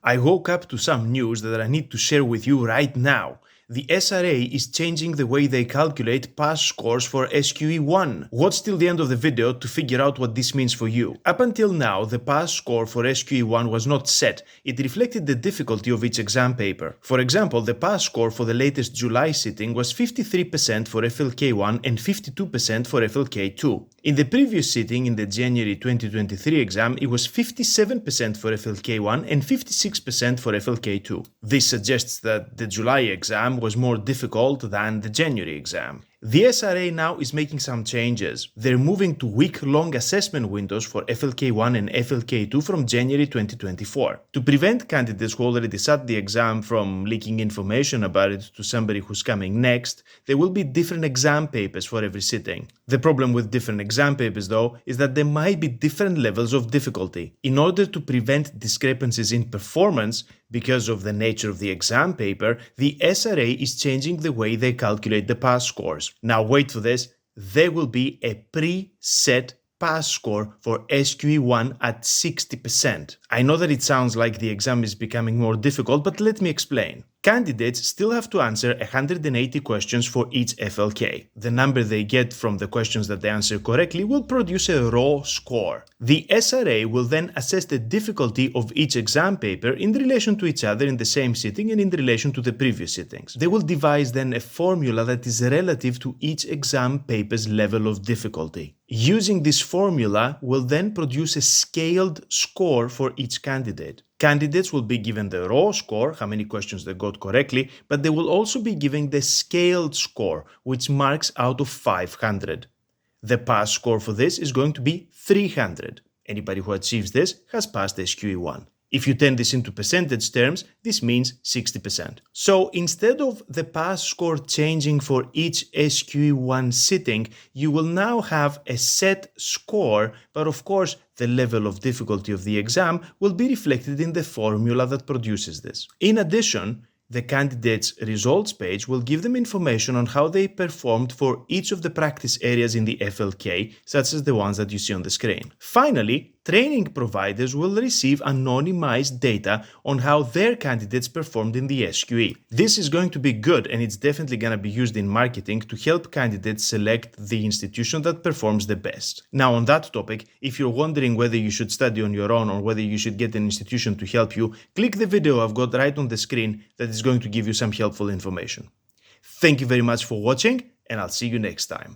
I woke up to some news that I need to share with you right now. The SRA is changing the way they calculate pass scores for SQE 1. Watch till the end of the video to figure out what this means for you. Up until now, the pass score for SQE 1 was not set. It reflected the difficulty of each exam paper. For example, the pass score for the latest July sitting was 53% for FLK1 and 52% for FLK2. In the previous sitting, in the January 2023 exam, it was 57% for FLK1 and 56% for FLK2. This suggests that the July exam was more difficult than the January exam. The SRA now is making some changes. They're moving to week-long assessment windows for FLK1 and FLK2 from January 2024. To prevent candidates who already sat the exam from leaking information about it to somebody who's coming next, there will be different exam papers for every sitting. The problem with different exam papers, though, is that there might be different levels of difficulty. In order to prevent discrepancies in performance, because of the nature of the exam paper, the SRA is changing the way they calculate the pass scores. Now wait for this, there will be a preset pass score for SQE1 at 60%. I know that it sounds like the exam is becoming more difficult, but let me explain. Candidates still have to answer 180 questions for each FLK. The number they get from the questions that they answer correctly will produce a raw score. The SRA will then assess the difficulty of each exam paper in relation to each other in the same sitting and in relation to the previous sittings. They will devise then a formula that is relative to each exam paper's level of difficulty. Using this formula will then produce a scaled score for each candidate. Candidates will be given the raw score, how many questions they got correctly, but they will also be given the scaled score, which marks out of 500. The pass score for this is going to be 300. Anybody who achieves this has passed SQE1. If you turn this into percentage terms, this means 60%. So instead of the pass score changing for each SQE1 sitting, you will now have a set score, but of course the level of difficulty of the exam will be reflected in the formula that produces this. In addition, the candidate's results page will give them information on how they performed for each of the practice areas in the FLK, such as the ones that you see on the screen. Finally, training providers will receive anonymized data on how their candidates performed in the SQE. This is going to be good, and it's definitely going to be used in marketing to help candidates select the institution that performs the best. Now, on that topic, if you're wondering whether you should study on your own or whether you should get an institution to help you, click the video I've got right on the screen that is going to give you some helpful information. Thank you very much for watching, and I'll see you next time.